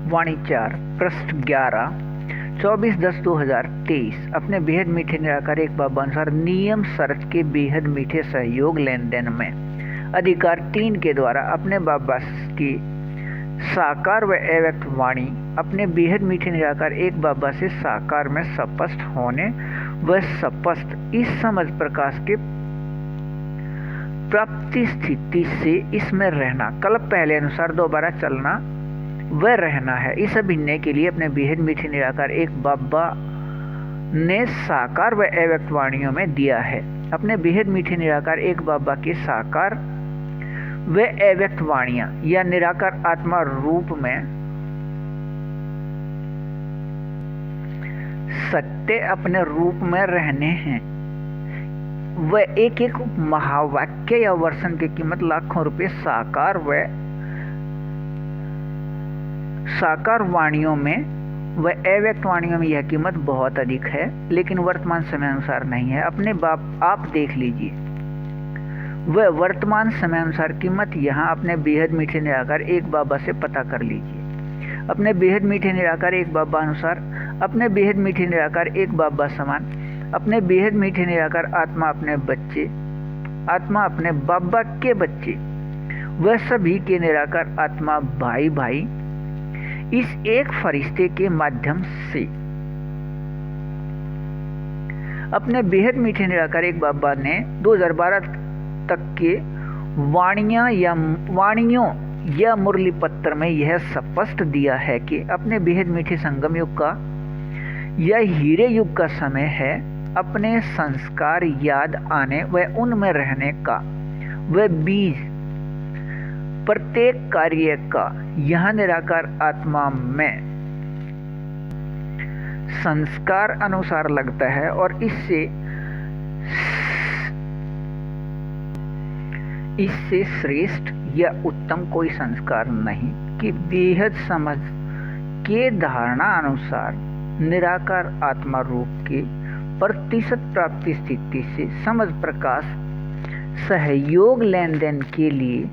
वाणी 4 पृष्ठ 11 24/10/2023 अपने बेहद मीठे निराकार एक बाबा अनुसार नियम शर्त के बेहद मीठे सहयोग लेन देन में अधिकार 3 के द्वारा अपने बाबा की साकार व अव्यक्त वाणी अपने बेहद मीठे निराकार एक बाबा से साकार में स्पष्ट होने व स्पष्ट इस समझ प्रकाश के प्राप्ति स्थिति से इसमें रहना कल पहले अनुसार दोबारा चलना वह रहना है। इस अभिनय के लिए अपने बेहद मीठे निराकार एक बाबा ने साकार व अव्यक्त वाणियों में दिया है। अपने बेहद मीठे निराकार एक बाबा के साकार व अव्यक्त वाणियां या निराकार आत्मा रूप में सत्य अपने रूप में रहने हैं। वह एक एक महावाक्य या वर्षन की कीमत लाखों रुपए साकार वाणियों में व अव्यक्त वाणियों में यह कीमत बहुत अधिक है, लेकिन वर्तमान समय अनुसार नहीं है। अपने बाप आप देख लीजिए, वह वर्तमान समय अनुसार कीमत यहाँ अपने बेहद मीठे निराकार एक बाबा से पता कर लीजिए। अपने बेहद मीठे निराकार एक बाबा अनुसार अपने बेहद मीठे निराकार एक बाबा समान अपने बेहद मीठे निराकार आत्मा अपने बच्चे आत्मा अपने बाबा के बच्चे वह सभी के निराकार आत्मा भाई भाई इस एक फरिश्ते के माध्यम से अपने बेहद मीठे निराकार एक बाबा ने 2012 तक के वाणियों या मुरली पत्र में यह स्पष्ट दिया है कि अपने बेहद मीठे संगम युग का या हीरे युग का समय है। अपने संस्कार याद आने व उनमें रहने का वह बीज प्रत्येक कार्य का यह निराकार आत्मा में संस्कार अनुसार लगता है और इससे श्रेष्ठ या उत्तम कोई संस्कार नहीं कि बेहद समझ के धारणा अनुसार निराकार आत्मा रूप के प्रतिशत प्राप्ति स्थिति से समझ प्रकाश सहयोग लेन देन के लिए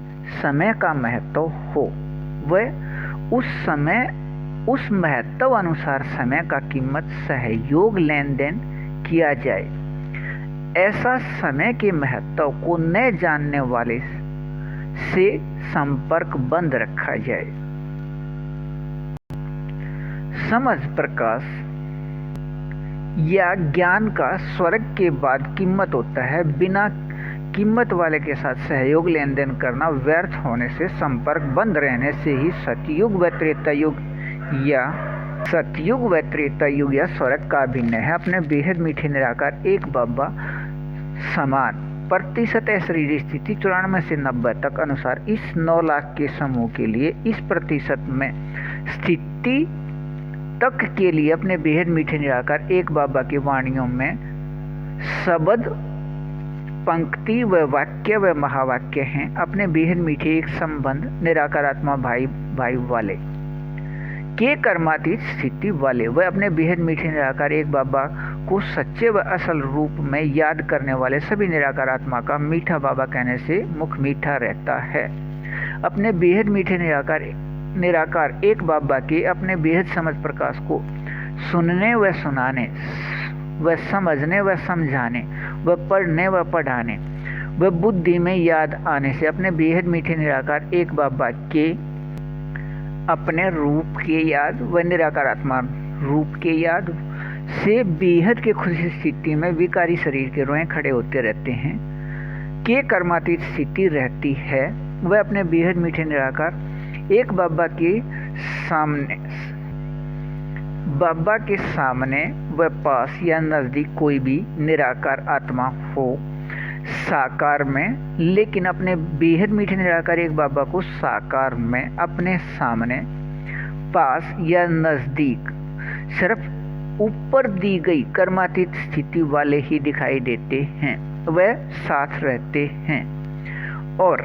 समय का महत्व हो। वह उस महत्व अनुसार समय का कीमत सहयोग लेन देन किया जाए। ऐसा समय के महत्व को न जानने वाले से संपर्क बंद रखा जाए। समझ प्रकाश या ज्ञान का स्वर्ग के बाद कीमत होता है। बिना कीमत वाले के साथ सहयोग लेन देन करना व्यर्थ होने से संपर्क बंद रहने से ही सतयुग व त्रेता युग या स्वर्ग का अभिनय है। अपने बेहद मीठे निराकार एक बाबा समान प्रतिशत शरीर स्थिति 94 से 90 तक अनुसार इस 9 लाख के समूह के लिए इस प्रतिशत में स्थिति तक के लिए अपने बेहद मीठे निराकार एक बाबा की वाणियों में शब्द पंक्ति व वाक्य व महावाक्य हैं। अपने बेहद मीठे एक संबंध निराकार आत्मा भाई भाई वाले के कर्मातीत स्थिति वाले वह अपने बेहद मीठे निराकार एक बाबा को सच्चे व असल रूप में याद करने वाले सभी निराकार आत्मा का मीठा बाबा कहने से मुख मीठा रहता है। अपने बेहद मीठे निराकार एक बाबा के अपने बेहद समझ प्रकाश को सुनने व सुनाने व समझने व समझाने व पढ़ने व पढ़ाने व बुद्धि में याद आने से अपने बेहद मीठे निराकार एक बाबा के अपने रूप के याद व निराकार आत्मा रूप के याद से बेहद के खुशी स्थिति में विकारी शरीर के रोए खड़े होते रहते हैं के कर्मातीत स्थिति रहती है। वह अपने बेहद मीठे निराकार एक बाबा के सामने व पास या नजदीक कोई भी निराकार आत्मा हो साकार में, लेकिन अपने बेहद मीठे निराकार एक बाबा को साकार में अपने सामने पास या नजदीक सिर्फ ऊपर दी गई कर्मातीत स्थिति वाले ही दिखाई देते हैं। वह साथ रहते हैं और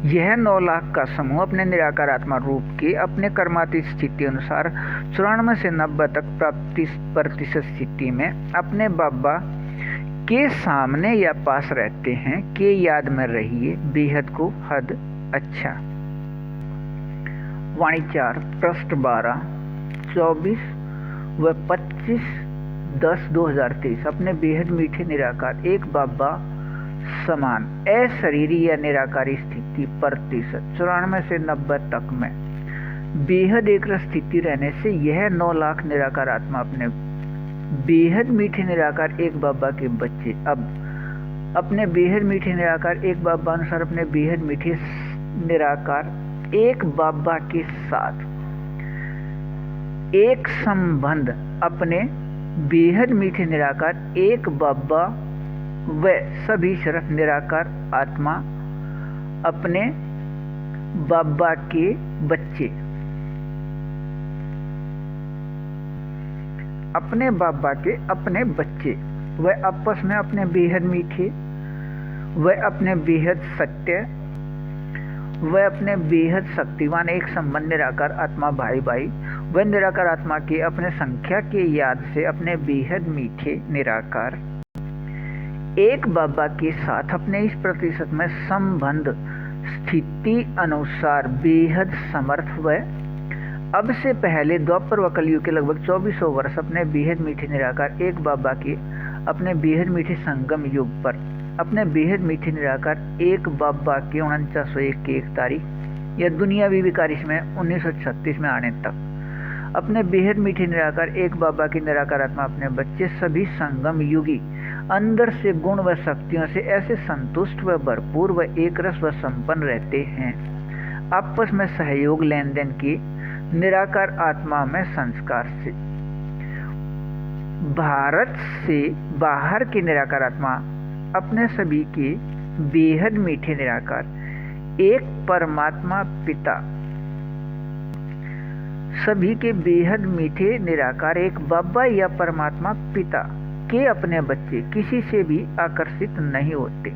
यह 9 लाख का समूह अपने निराकार आत्मा रूप के अपने कर्मातीत स्थिति अनुसार 94 से 90 तक प्रतिशत स्थिति में अपने बाबा के सामने या पास रहते हैं के याद में रहिए बेहद को हद अच्छा। वाणिचार पृष्ठ 12, 24 व 25/10/2023 अपने बेहद मीठे निराकार एक बाबा समान अशरीरी या निराकारी स्थिति प्रतिशत 94 से 90 तक में बेहद एक स्थिति रहने से यह 9 लाख निराकार आत्मा अपने बेहद मीठे निराकार एक बाबा के बच्चे अब अपने बेहद मीठे निराकार एक बाबा अनुसार अपने बेहद मीठे निराकार एक बाबा के साथ एक संबंध अपने बेहद मीठे निराकार एक बाबा व सभी शरफ निराकार आत्मा अपने बाबा के बच्चे अपने बाबा के अपने बच्चे वह आपस में अपने बेहद मीठे वह अपने बेहद सत्य वह अपने बेहद शक्तिवान एक संबंध निराकार आत्मा भाई भाई वह निराकार आत्मा के अपने संख्या के याद से अपने बेहद मीठे निराकार एक बाबा के साथ अपने इस प्रतिशत में संबंध स्थिति अनुसार बेहद समर्थ व अब से पहले द्वापर व कलयुग के लगभग 2400 वर्ष अपने बेहद मीठे निराकार एक बाबा के अपने बेहद मीठे संगम युग पर अपने बेहद मीठे निराकार एक बाबा के 4901 की 1 तारीख या दुनियावी विकारिश में 1936 में आने तक अपने बेहद मीठे निराकार एक बाबा की निराकार आत्मा अपने बच्चे सभी संगम युगी अंदर से गुण व शक्तियों से ऐसे संतुष्ट व भरपूर व एक रस व संपन्न रहते हैं आपस में सहयोग लेन देन की निराकार आत्मा में संस्कार से भारत से बाहर की निराकार आत्मा अपने सभी के बेहद मीठे निराकार एक परमात्मा पिता सभी के बेहद मीठे निराकार एक बाबा या परमात्मा पिता के अपने बच्चे किसी से भी आकर्षित नहीं होते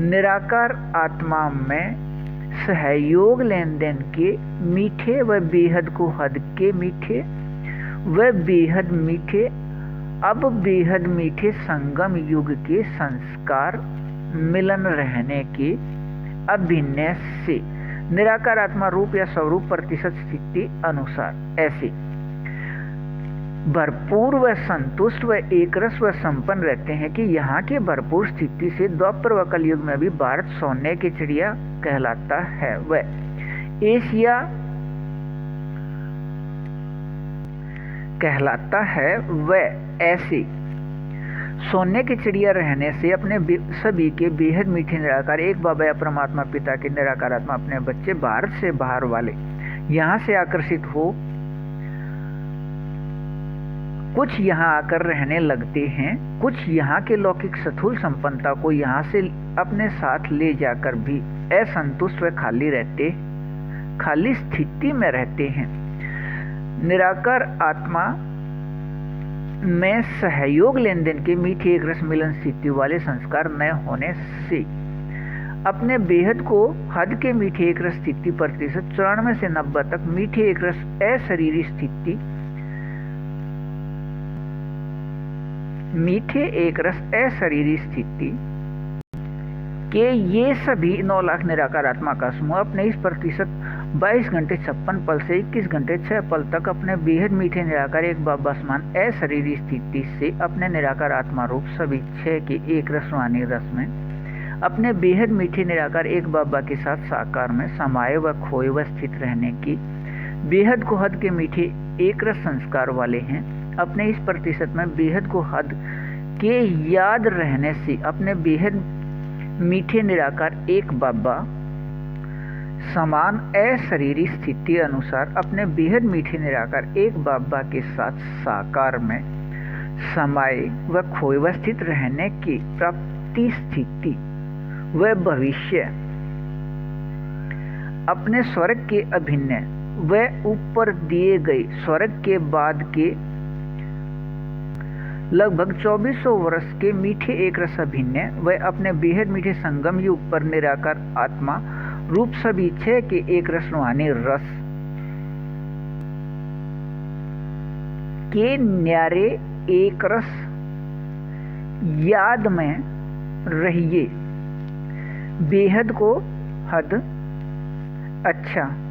निराकार आत्मा में सहयोग लेन देन के मीठे व बेहद को हद के मीठे व बेहद मीठे अब बेहद मीठे संगम युग के संस्कार मिलन रहने के अभिनय से निराकार आत्मा रूप या स्वरूप प्रतिशत स्थिति अनुसार ऐसे भरपूर व संतुष्ट व एकरस व संपन्न रहते हैं कि यहाँ के भरपूर स्थिति से द्वापर व कलयुग में भी भारत सोने की चिड़िया कहलाता है व एशिया कहलाता है व ऐसे सोने की चिड़िया रहने से अपने सभी के बेहद मीठे निराकार एक बाबा या परमात्मा पिता के निराकार आत्मा अपने बच्चे भारत से बाहर वाले यहाँ से आकर्षित हो कुछ यहाँ आकर रहने लगते हैं कुछ यहाँ के लौकिक स्थूल संपन्नता को यहाँ से अपने साथ ले जाकर भी असंतुष्ट व खाली स्थिति में रहते हैं निराकार आत्मा में सहयोग लेन देन के मीठे एक रस मिलन स्थिति वाले संस्कार न होने से अपने बेहद को हद के मीठे एक रस स्थिति प्रतिशत 94 से 90 तक मीठे एक रस अशरीरी स्थिति मीठे एक रस अशरीरी स्थिति के ये सभी 9 लाख निराकार आत्मा का समूह अपने इस प्रतिशत 22 घंटे 56 पल से 21 घंटे 6 पल तक अपने बेहद मीठे निराकार एक बाबा समान अशरीरी स्थिति से अपने निराकार आत्मा रूप सभी 6 के एक रसवानी रस में अपने बेहद मीठे निराकार एक बाबा के साथ साकार में समाये व खोए व स्थित रहने की बेहद को हद के मीठे एक रस संस्कार वाले हैं अपने इस प्रतिशत में बेहद को हद के याद रहने से अपने बेहद मीठे निराकार एक बाबा समान अशरीरी स्थिति अनुसार अपने बेहद मीठे निराकार एक बाबा के साथ साकार में समाये व खोए व स्थित रहने की प्राप्ति स्थिति व भविष्य अपने स्वर्ग के अभिन्न व ऊपर दिए गए स्वर्ग के बाद के लगभग 2400 वर्ष के मीठे एक रस अभिन्न व अपने बेहद मीठे संगम युग पर निराकार आत्मा रूप सभी 6 के एक रस रूहानी रस के न्यारे एक रस याद में रहिए बेहद को हद अच्छा